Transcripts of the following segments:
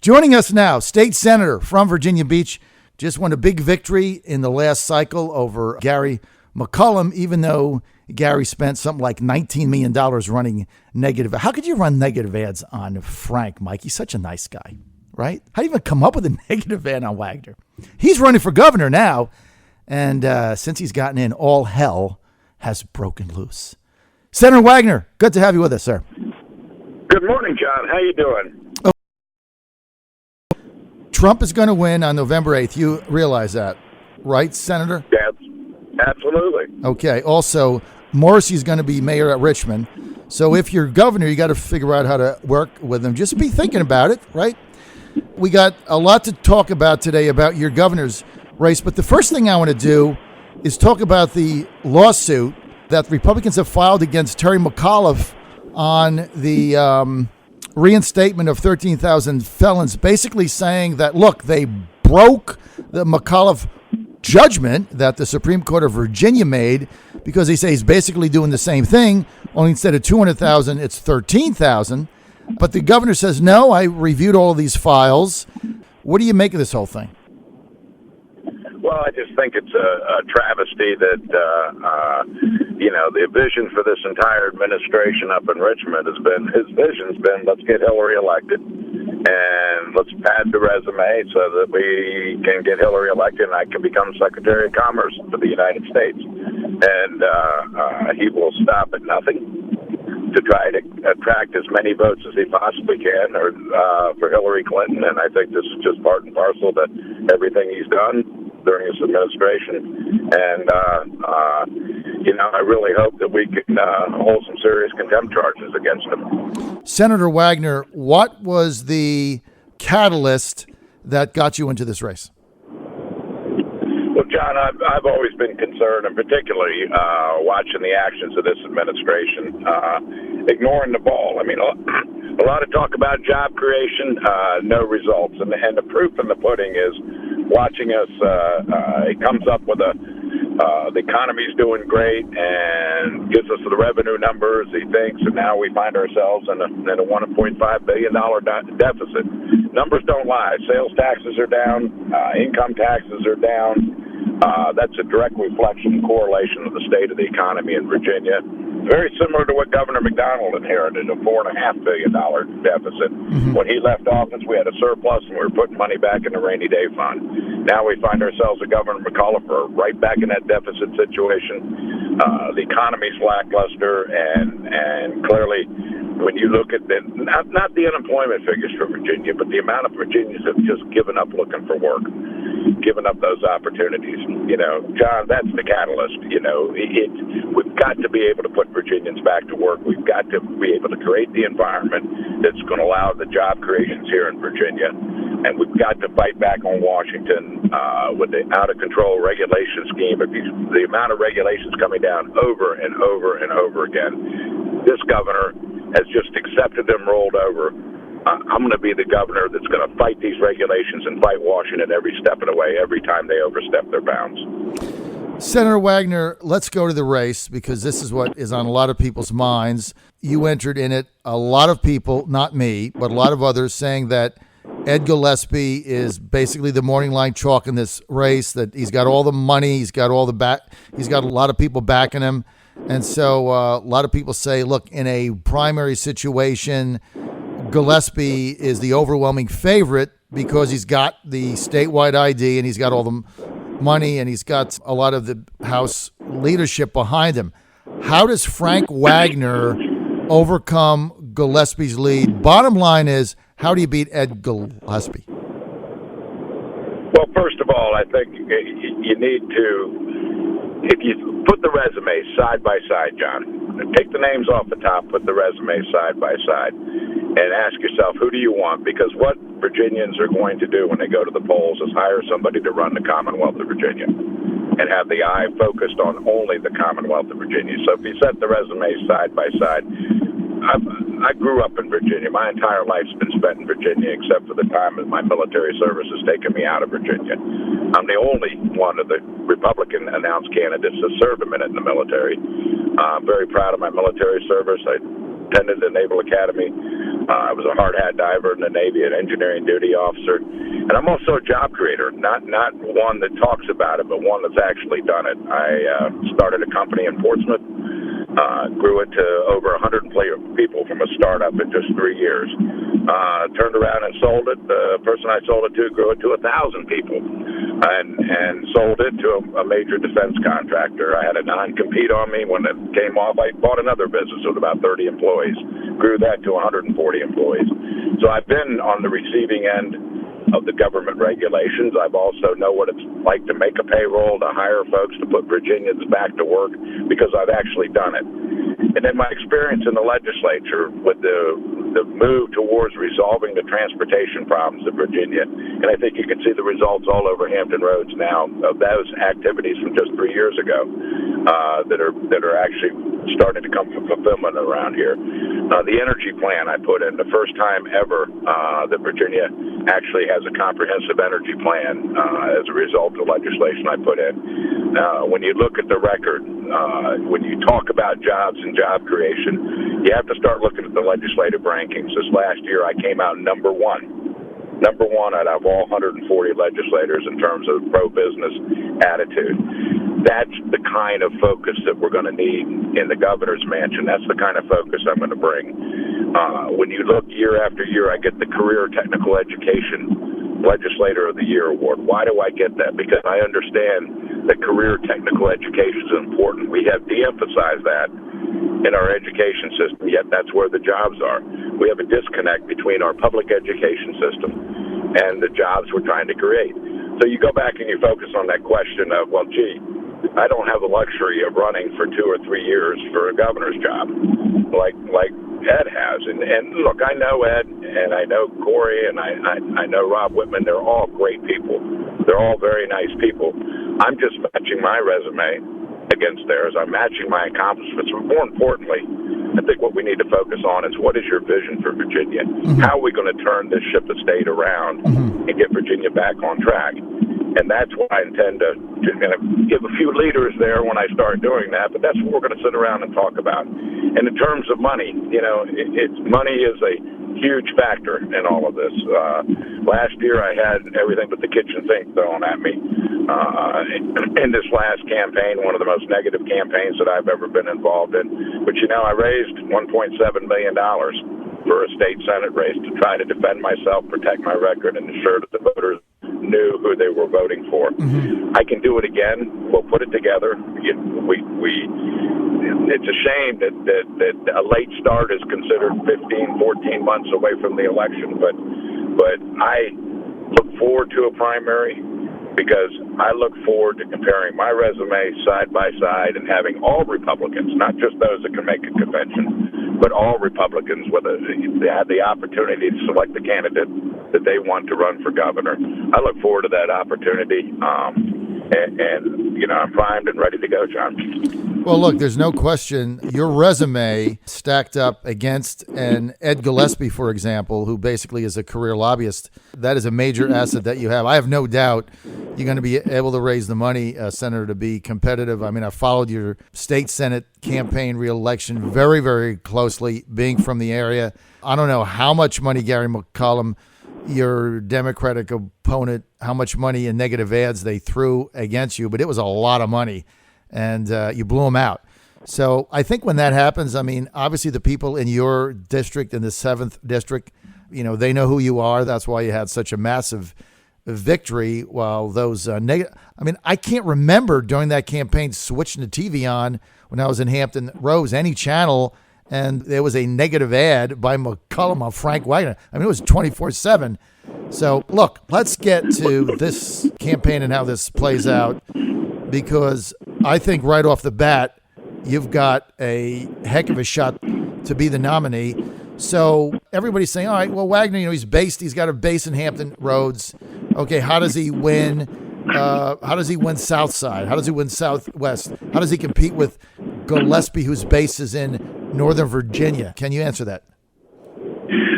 Joining us now, state senator from Virginia Beach, just won a big victory in the last cycle over Gary McCollum, even though Gary spent something like $19 million running negative. How could you run negative ads on Frank, Mike? He's such a nice guy, right? How do you even come up with a negative ad on Wagner? He's running for governor now, and since he's gotten in, all hell has broken loose. Senator Wagner, good to have you with us, sir. Good morning, John. How you doing? Trump is going to win on November 8th. You realize that, right, Senator? Yes, absolutely. Okay. Also, Morrissey's going to be mayor at Richmond. So if you're governor, you got to figure out how to work with him. Just be thinking about it, right? We got a lot to talk about today about your governor's race. But the first thing I want to do is talk about the lawsuit that Republicans have filed against Terry McAuliffe on the reinstatement of 13,000 felons, basically saying that, look, they broke the McAuliffe judgment that the Supreme Court of Virginia made because they say he's basically doing the same thing, only instead of 200,000, it's 13,000. But the governor says, no, I reviewed all of these files. What do you make of this whole thing? Well, I just think it's a travesty that, the vision for this entire administration up in Richmond his vision's been, let's get Hillary elected and let's pad the resume so that we can get Hillary elected and I can become Secretary of Commerce for the United States. And he will stop at nothing to try to attract as many votes as he possibly can for Hillary Clinton. And I think this is just part and parcel to everything he's done during his administration. And, I really hope that we can hold some serious contempt charges against him. Senator Wagner, what was the catalyst that got you into this race? Well, John, I've always been concerned, and particularly watching the actions of this administration, ignoring the ball. I mean, a lot of talk about job creation, no results. And the proof in the pudding is watching us. He comes up with the economy's doing great and gives us the revenue numbers, he thinks, and now we find ourselves in a $1.5 billion deficit. Numbers don't lie. Sales taxes are down. Income taxes are down. That's a direct reflection and correlation of the state of the economy in Virginia. Very similar to what Governor McDonald inherited, a $4.5 billion deficit. Mm-hmm. When he left office, we had a surplus and we were putting money back in the rainy day fund. Now we find ourselves with Governor McAuliffe right back in that deficit situation. The economy's lackluster, and clearly, when you look at not the unemployment figures for Virginia, but the amount of Virginians have just given up looking for work, given up those opportunities. John, that's the catalyst. We've got to be able to put Virginians back to work. We've got to be able to create the environment that's going to allow the job creations here in Virginia. And we've got to fight back on Washington with the out-of-control regulation scheme. The amount of regulations coming down over and over and over again. This governor has just accepted them, rolled over. I'm going to be the governor that's going to fight these regulations and fight Washington every step of the way, every time they overstep their bounds. Senator Wagner, let's go to the race because this is what is on a lot of people's minds. You entered in it. A lot of people, not me, but a lot of others saying that Ed Gillespie is basically the morning line chalk in this race, that he's got all the money, he's got a lot of people backing him. And so a lot of people say, look, in a primary situation, Gillespie is the overwhelming favorite because he's got the statewide ID and he's got all the money and he's got a lot of the House leadership behind him. How does Frank Wagner overcome Gillespie's lead? Bottom line is, how do you beat Ed Gillespie? Well, first of all, I think you need to, if you put the resumes side by side, John, take the names off the top, put the resumes side by side, and ask yourself, who do you want? Because what Virginians are going to do when they go to the polls is hire somebody to run the Commonwealth of Virginia and have the eye focused on only the Commonwealth of Virginia. So if you set the resumes side by side, I grew up in Virginia. My entire life's been spent in Virginia, except for the time that my military service has taken me out of Virginia. I'm the only one of the Republican announced candidates to serve a minute in the military. I'm very proud of my military service. I attended the Naval Academy. I was a hard hat diver in the Navy, an engineering duty officer, and I'm also a job creator. Not one that talks about it, but one that's actually done it. I started a company in Portsmouth. Grew it to over 100 people from a startup in just 3 years. Turned around and sold it. The person I sold it to grew it to 1,000 people, and sold it to a major defense contractor. I had a non-compete on me. When it came off, I bought another business with about 30 employees. Grew that to 140 employees. So I've been on the receiving end of the government regulations. I've also know what it's like to make a payroll, to hire folks, to put Virginians back to work, because I've actually done it. And then my experience in the legislature with the move towards resolving the transportation problems of Virginia, and I think you can see the results all over Hampton Roads now of those activities from just 3 years ago that are actually starting to come to fulfillment around here. The energy plan I put in, the first time ever that Virginia actually has a comprehensive energy plan as a result of legislation I put in. When you look at the record, when you talk about jobs and job creation, you have to start looking at the legislative rankings. This last year, I came out number one out of all 140 legislators in terms of pro-business attitude. That's the kind of focus that we're going to need in the governor's mansion. That's the kind of focus I'm going to bring. When you look year after year, I get the Career Technical Education Legislator of the Year award. Why do I get that? Because I understand that career technical education is important. We have de-emphasized that in our education system, yet that's where the jobs are. We have a disconnect between our public education system and the jobs we're trying to create. So you go back and you focus on that question of, well, gee, I don't have the luxury of running for 2 or 3 years for a governor's job like Ed has. And look, I know Ed, and I know Corey, and I know Rob Whitman. They're all great people. They're all very nice people. I'm just matching my resume against theirs. I'm matching my accomplishments. But more importantly, I think what we need to focus on is, what is your vision for Virginia? Mm-hmm. How are we going to turn this ship of state around and get Virginia back on track? And that's what I intend to give a few leaders there when I start doing that. But that's what we're going to sit around and talk about. And in terms of money, money is a huge factor in all of this. Last year I had everything but the kitchen sink thrown at me. In this last campaign, one of the most negative campaigns that I've ever been involved in. But, I raised $1.7 million for a state Senate race to try to defend myself, protect my record, and ensure that the voters knew who they were voting for. Mm-hmm. I can do it again. We'll put it together. It's a shame that a late start is considered 15, 14 months away from the election, but I look forward to a primary, because I look forward to comparing my resume side by side and having all Republicans, not just those that can make a convention, but all Republicans, whether they have the opportunity to select the candidate that they want to run for governor. I look forward to that opportunity, and I'm primed and ready to go, John. Well, look, there's no question your resume stacked up against an Ed Gillespie, for example, who basically is a career lobbyist. That is a major asset that you have. I have no doubt you're going to be able to raise the money, Senator, to be competitive. I mean, I followed your state Senate campaign re-election very, very closely, being from the area. I don't know how much money Gary McCollum, your Democratic opponent, how much money in negative ads they threw against you, but it was a lot of money, and you blew them out. So I think when that happens, I mean, obviously the people in your district, in the 7th district, they know who you are. That's why you had such a massive victory, while those negative... I mean, I can't remember during that campaign switching the TV on when I was in Hampton Roads, any channel, and there was a negative ad by McCollum on Frank Wagner. I mean, it was 24/7. So, look, let's get to this campaign and how this plays out, because I think right off the bat, you've got a heck of a shot to be the nominee. So everybody's saying, all right, well, Wagner, he's got a base in Hampton Roads. Okay, how does he win? How does he win South Side? How does he win Southwest? How does he compete with Gillespie, whose base is in Northern Virginia? Can you answer that?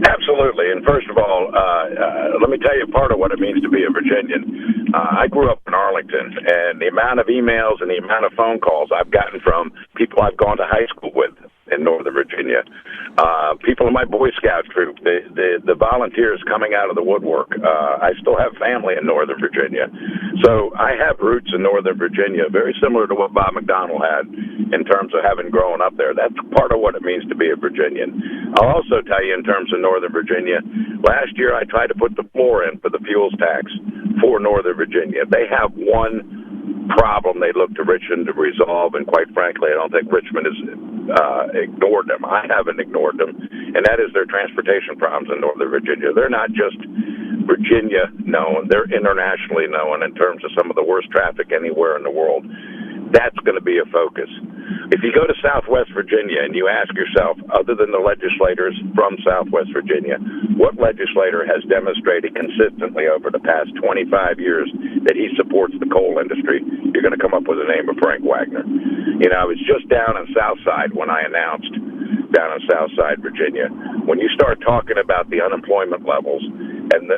Absolutely. And first of all, let me tell you part of what it means to be a Virginian. I grew up in Arlington, and the amount of emails and the amount of phone calls I've gotten from people I've gone to high school with in Northern Virginia. People in my Boy Scout troop, the volunteers coming out of the woodwork. I still have family in Northern Virginia. So I have roots in Northern Virginia, very similar to what Bob McDonnell had in terms of having grown up there. That's part of what it means to be a Virginian. I'll also tell you in terms of Northern Virginia, last year I tried to put the floor in for the fuels tax for Northern Virginia. They have one problem they look to Richmond to resolve, and quite frankly, I don't think Richmond has ignored them. I haven't ignored them, and that is their transportation problems in Northern Virginia. They're not just Virginia known, they're internationally known in terms of some of the worst traffic anywhere in the world. That's going to be a focus. If you go to Southwest Virginia and you ask yourself, other than the legislators from Southwest Virginia, what legislator has demonstrated consistently over the past 25 years that he supports the coal industry, you're going to come up with the name of Frank Wagner. You know, I was just down in Southside when I announced down in Southside, Virginia. When you start talking about the unemployment levels and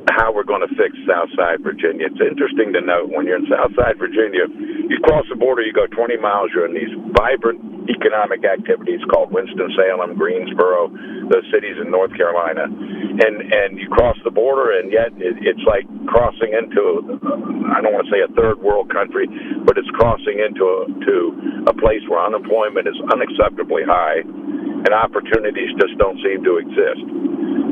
how we're going to fix Southside Virginia. It's interesting to note when you're in Southside Virginia, you cross the border, you go 20 miles, you're in these vibrant economic activities called Winston-Salem, Greensboro, those cities in North Carolina. And you cross the border, and yet it's like crossing into, I don't want to say a third world country, but it's crossing into a place where unemployment is unacceptably high and opportunities just don't seem to exist.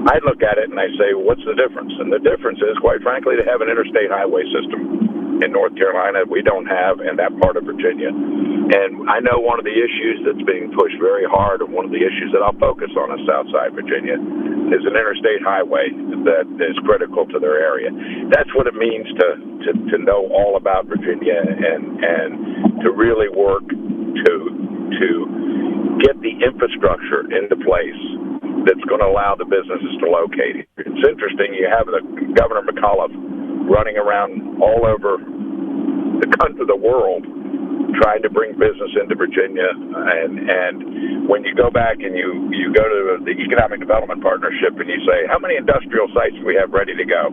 I look at it and I say, what's the difference? And the difference is, quite frankly, they have an interstate highway system in North Carolina we don't have in that part of Virginia. And I know one of the issues that's being pushed very hard, and one of the issues that I'll focus on in Southside Virginia, is an interstate highway that is critical to their area. That's what it means to know all about Virginia and to really work to get the infrastructure into place that's going to allow the businesses to locate. It's interesting, you have the Governor McAuliffe running around all over the country, the world, trying to bring business into Virginia. And when you go back and you go to the Economic Development Partnership and you say, how many industrial sites do we have ready to go?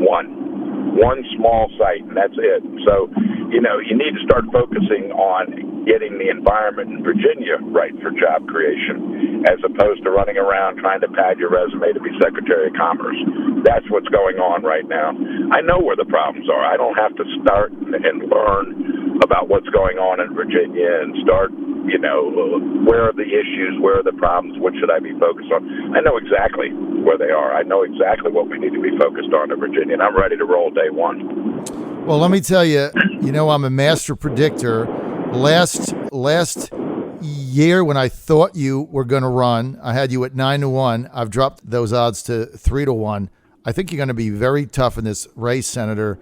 One small site, and that's it. So, you know, you need to start focusing on getting the environment in Virginia right for job creation, as opposed to running around trying to pad your resume to be Secretary of Commerce. That's what's going on right now. I know where the problems are. I don't have to start and learn about what's going on in Virginia and start, you know, where are the issues, where are the problems, what should I be focused on? I know exactly where they are. I know exactly what we need to be focused on in Virginia, and I'm ready to roll day one. Well, let me tell you, you know, I'm a master predictor. Last year when I thought you were going to run, I had you at 9-1. I've dropped those odds to 3-1. I think you're going to be very tough in this race, Senator.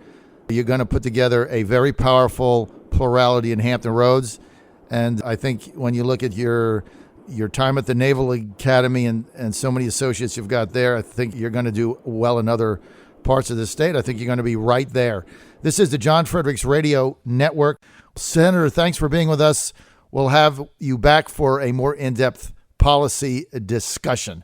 You're going to put together a very powerful plurality in Hampton Roads. And I think when you look at your time at the Naval Academy and so many associates you've got there, I think you're going to do well in other parts of the state. I think you're going to be right there. This is the John Fredericks Radio Network. Senator, thanks for being with us. We'll have you back for a more in-depth policy discussion.